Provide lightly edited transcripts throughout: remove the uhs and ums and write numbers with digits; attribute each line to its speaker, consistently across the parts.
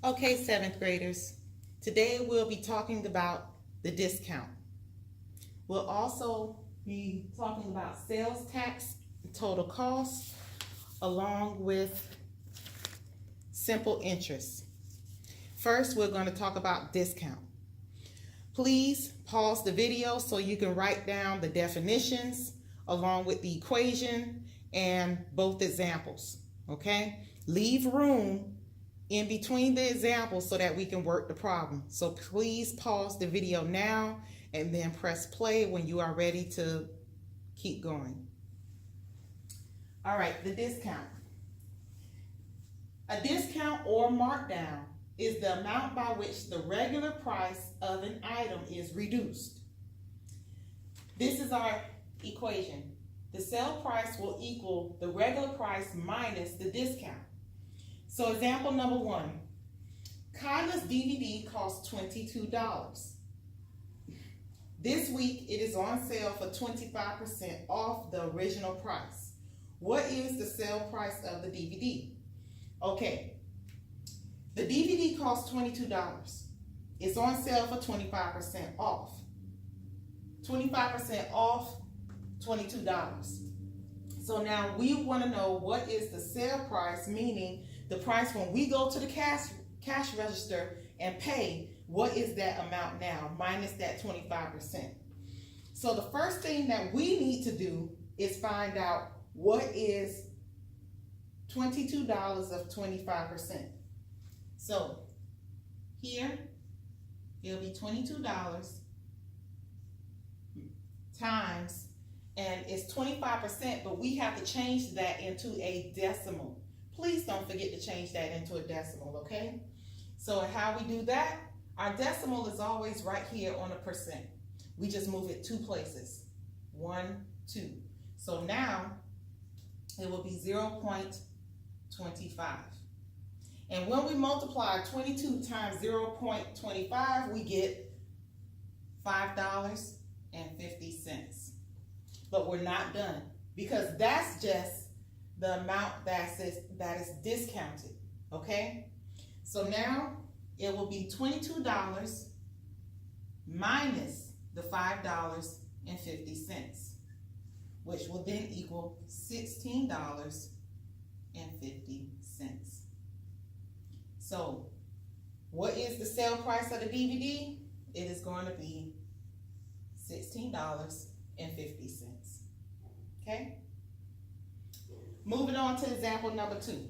Speaker 1: Okay, seventh graders, today we'll be talking about the discount. We'll also be talking about sales tax, total cost, along with simple interest. First, we're going to talk about discount. Please pause the video so you can write down the definitions along with the equation and both examples, okay? Leave room in between the examples so that we can work the problem. So please pause the video now and then press play when you are ready to keep going. All right, the discount. A discount or markdown is the amount by which the regular price of an item is reduced. This is our equation. The sale price will equal the regular price minus the discount. So example number 1, Kyla's DVD costs $22. This week it is on sale for 25% off the original price. What is the sale price of the DVD? Okay, the DVD costs $22. It's on sale for 25% off. 25% off, $22. So now we want to know what is the sale price, meaning the price when we go to the cash register and pay. What is that amount now minus that 25%? So the first thing that we need to do is find out what is $22 of 25%. So here it'll be $22 times, and it's 25%, but we have to change that into a decimal. Please don't forget to change that into a decimal, okay? So how we do that, our decimal is always right here on a percent. We just move it 2 places, 1, 2. So now it will be 0.25. And when we multiply 22 times 0.25, we get $5.50. But we're not done, because that's just the amount that is discounted, okay? So now it will be $22 minus the $5.50, which will then equal $16.50. So what is the sale price of the DVD? It is going to be $16.50. Okay? Moving on to example number 2.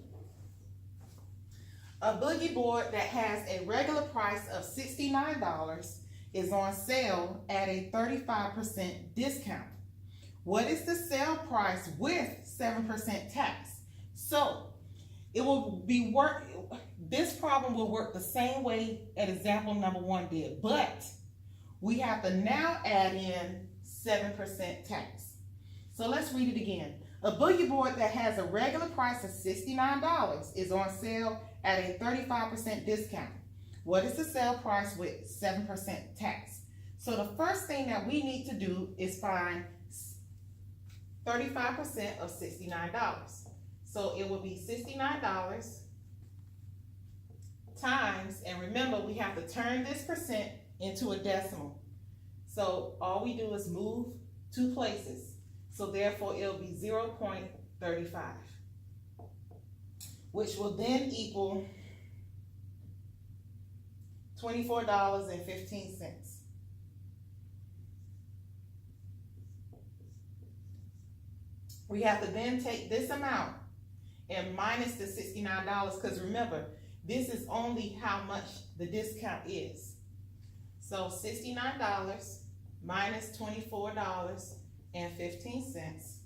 Speaker 1: A boogie board that has a regular price of $69 is on sale at a 35% discount. What is the sale price with 7% tax? So it will be this problem will work the same way as example number 1 did, but we have to now add in 7% tax. So let's read it again. A boogie board that has a regular price of $69 is on sale at a 35% discount. What is the sale price with 7% tax? So the first thing that we need to do is find 35% of $69. So it will be $69 times, and remember we have to turn this percent into a decimal. So all we do is move 2 places. So therefore it'll be 0.35, which will then equal $24.15. We have to then take this amount and minus the $69, because remember, this is only how much the discount is. So $69 minus $24.15,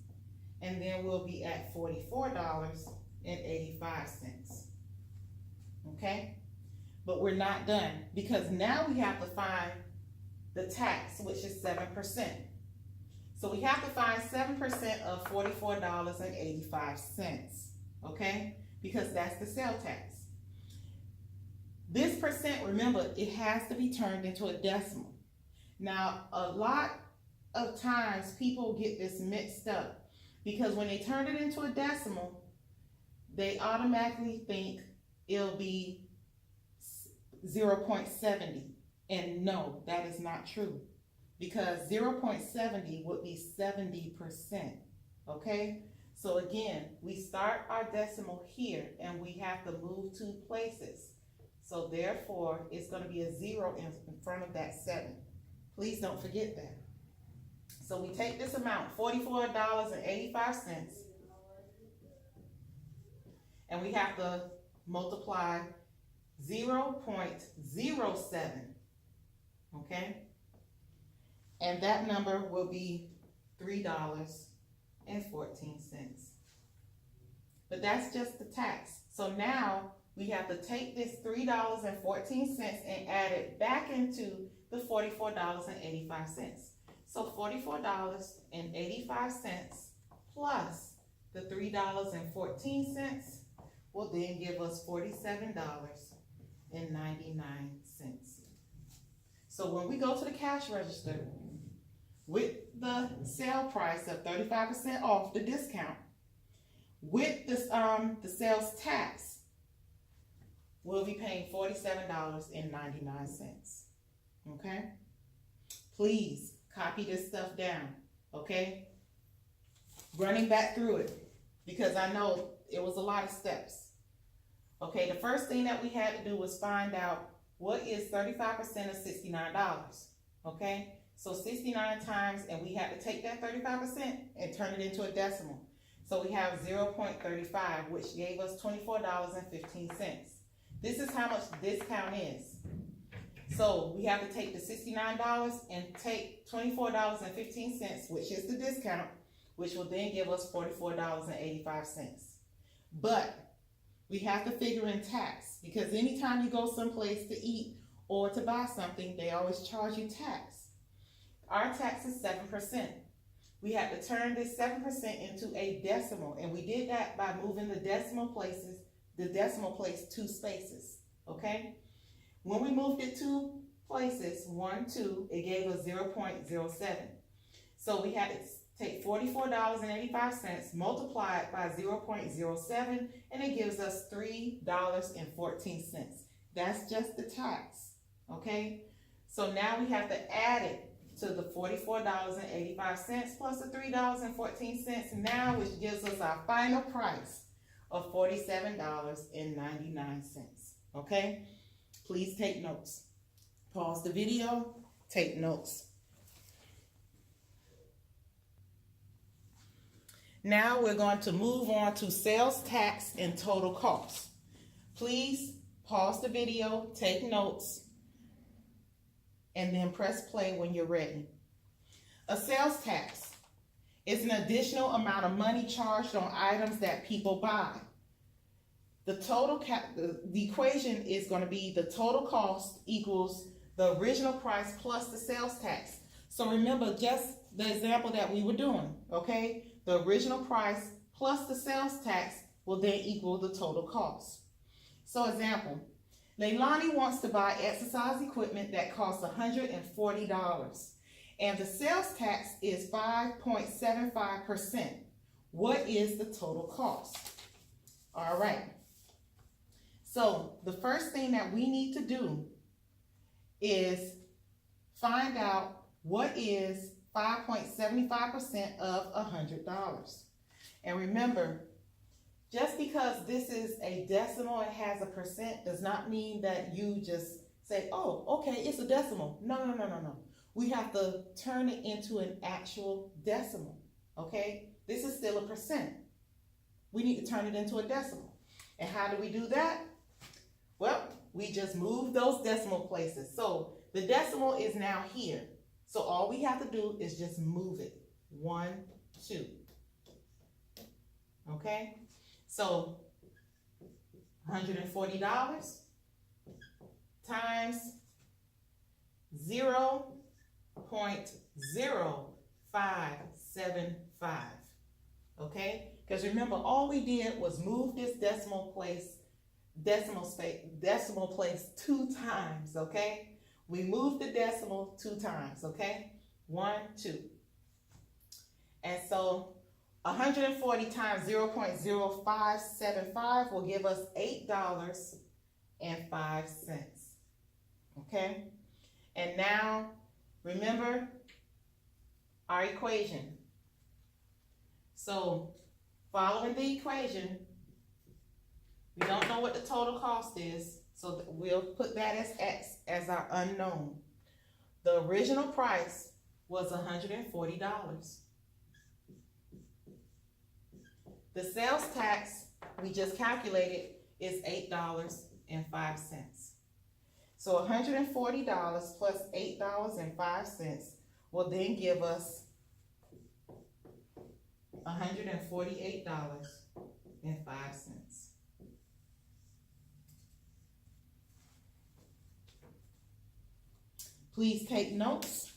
Speaker 1: and then we'll be at $44.85. Okay? But we're not done, because now we have to find the tax, which is 7%. So we have to find 7% of $44.85, okay? Because that's the sale tax. This percent, remember, it has to be turned into a decimal. Now, a lot of times people get this mixed up, because when they turn it into a decimal, they automatically think it'll be 0.70. And no, that is not true, because 0.70 would be 70%, okay? So again, we start our decimal here and we have to move 2 places. So therefore, it's going to be a 0 in front of that 7. Please don't forget that. So we take this amount, $44.85, and we have to multiply 0.07, okay? And that number will be $3.14. But that's just the tax. So now we have to take this $3.14 and add it back into the $44.85. So $44.85 plus the $3.14 will then give us $47.99. So when we go to the cash register with the sale price of 35% off the discount, with this, the sales tax, we'll be paying $47.99. Okay? Please copy this stuff down. Okay? Running back through it, because I know it was a lot of steps. Okay, the first thing that we had to do was find out what is 35% of $69. Okay? So 69 times, and we had to take that 35% and turn it into a decimal. So we have 0.35, which gave us $24.15. This is how much discount is. So we have to take the $69 and take $24.15, which is the discount, which will then give us $44.85. But we have to figure in tax, because anytime you go someplace to eat or to buy something, they always charge you tax. Our tax is 7%. We had to turn this 7% into a decimal, and we did that by moving the decimal place 2 spaces, okay? When we moved it 2 places, 1, 2, it gave us 0.07. So we had to take $44.85, multiply it by 0.07, and it gives us $3.14. That's just the tax, okay? So now we have to add it to the $44.85 plus the $3.14 now, which gives us our final price of $47.99, okay? Please take notes. Pause the video, take notes. Now we're going to move on to sales tax and total cost. Please pause the video, take notes, and then press play when you're ready. A sales tax is an additional amount of money charged on items that people buy. The equation is going to be the total cost equals the original price plus the sales tax. So remember just the example that we were doing, okay? The original price plus the sales tax will then equal the total cost. So example, Leilani wants to buy exercise equipment that costs $140, and the sales tax is 5.75%. What is the total cost? All right. So the first thing that we need to do is find out what is 5.75% of $100. And remember, just because this is a decimal and has a percent does not mean that you just say, oh, okay, it's a decimal. No. We have to turn it into an actual decimal, okay? This is still a percent. We need to turn it into a decimal. And how do we do that? Well, we just move those decimal places. So the decimal is now here. So all we have to do is just move it. 1, 2. Okay? So $140 times 0.0575. Okay? Because remember, all we did was move this decimal place 2 times, okay? We moved the decimal 2 times, okay? 1, 2. And so 140 times 0.0575 will give us $8.05. okay? And now, remember our equation. So, following the equation, we don't know what the total cost is, so we'll put that as X as our unknown. The original price was $140. The sales tax we just calculated is $8.05. So $140 plus $8.05 will then give us $148.05. Please take notes.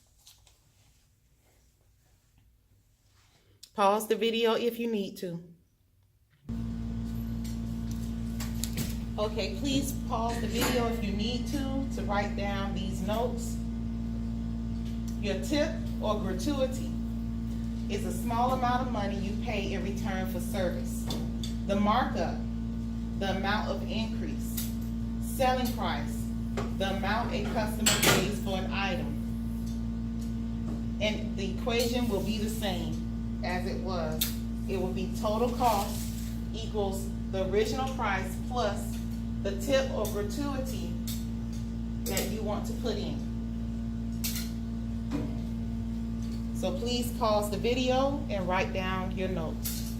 Speaker 1: Pause the video if you need to. Okay, please pause the video if you need to write down these notes. Your tip or gratuity is a small amount of money you pay in return for service. The markup, the amount of increase. Selling price, the amount a customer pays for an item. And the equation will be the same as it was. It will be total cost equals the original price plus the tip or gratuity that you want to put in. So please pause the video and write down your notes.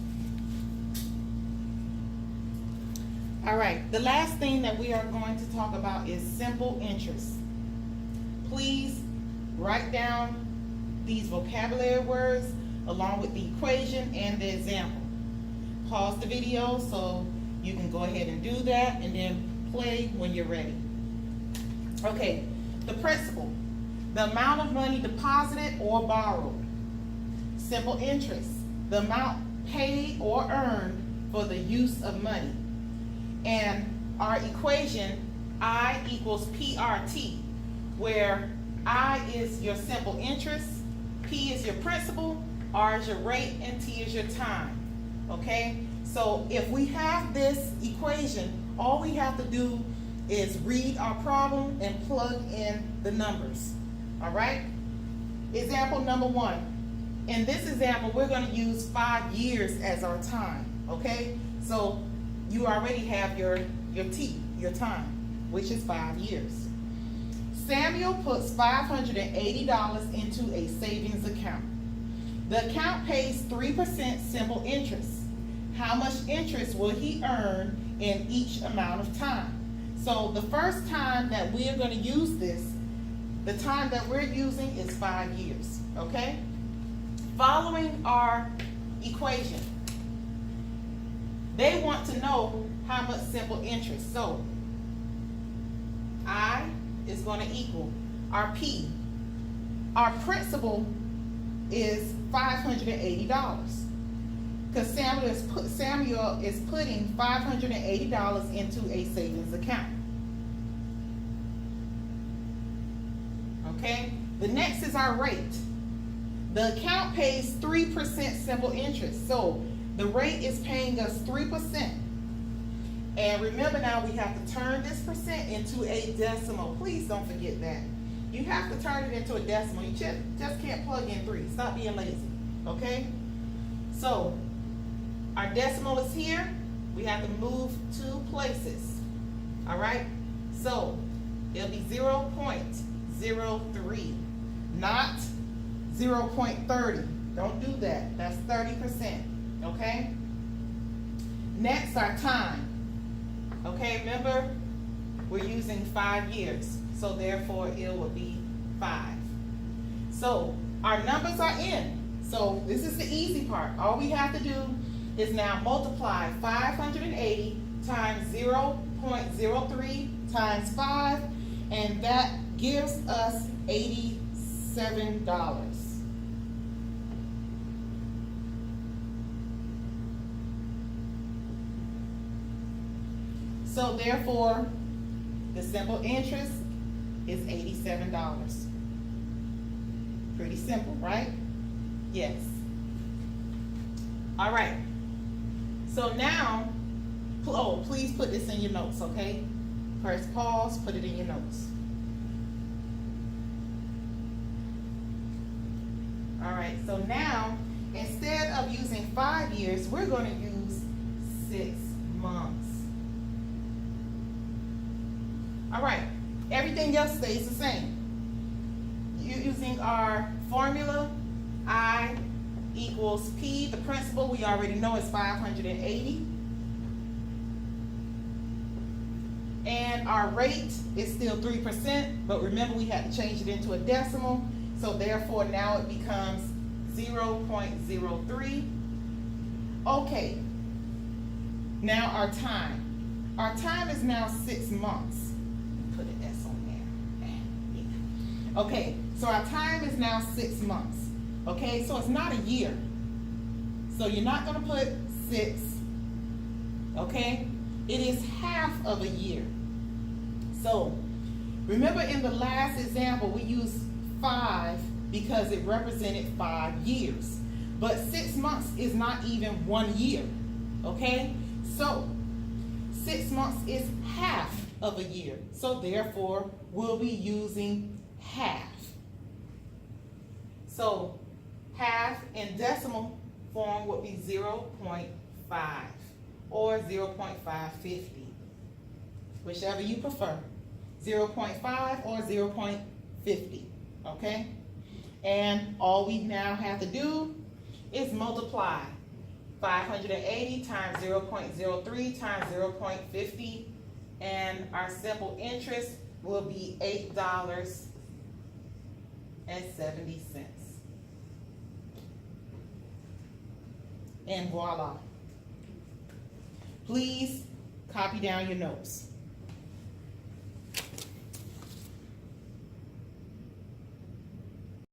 Speaker 1: All right, the last thing that we are going to talk about is simple interest. Please write down these vocabulary words along with the equation and the example. Pause the video so you can go ahead and do that and then play when you're ready. Okay, the principal, the amount of money deposited or borrowed. Simple interest, the amount paid or earned for the use of money. And our equation, I equals PRT, where I is your simple interest, P is your principal, R is your rate, and T is your time. Okay? So if we have this equation, all we have to do is read our problem and plug in the numbers. All right? Example number 1. In this example, we're going to use 5 years as our time. Okay? So you already have your T, your time, which is 5 years. Samuel puts $580 into a savings account. The account pays 3% simple interest. How much interest will he earn in each amount of time? So the first time that we are going to use this, the time that we're using is 5 years, okay? Following our equation, they want to know how much simple interest. So I is going to equal our P. Our principal is $580. Because Samuel is putting $580 into a savings account. Okay? The next is our rate. The account pays 3% simple interest. So the rate is paying us 3%. And remember now we have to turn this percent into a decimal. Please don't forget that. You have to turn it into a decimal. You just can't plug in 3. Stop being lazy. Okay? So our decimal is here. We have to move 2 places. All right? So it'll be 0.03, not 0.30. Don't do that. That's 30%. Okay? Next, our time. Okay, remember, we're using 5 years. So therefore, it will be 5. So our numbers are in. So this is the easy part. All we have to do is now multiply 580 times 0.03 times 5, and that gives us $87. So therefore, the simple interest is $87. Pretty simple, right? Yes. All right. So now, please put this in your notes, okay? Press pause, put it in your notes. All right, so now, instead of using 5 years, we're going to use 6 months. All right, everything else stays the same. Using our formula, I equals P, the principal we already know is 580. And our rate is still 3%, but remember we had to change it into a decimal, so therefore now it becomes 0.03. Okay, now our time. Our time is now 6 months. Put an S on there. Yeah. Okay, so our time is now 6 months. Okay, so it's not a year. So you're not going to put 6. Okay, it is half of a year. So remember in the last example we used 5 because it represented 5 years. But 6 months is not even 1 year. Okay, so 6 months is half of a year. So therefore we'll be using half. So half in decimal form would be 0.5 or 0.550, whichever you prefer, 0.5 or 0.50, okay? And all we now have to do is multiply 580 times 0.03 times 0.50, and our simple interest will be $8.70. And voila. Please copy down your notes.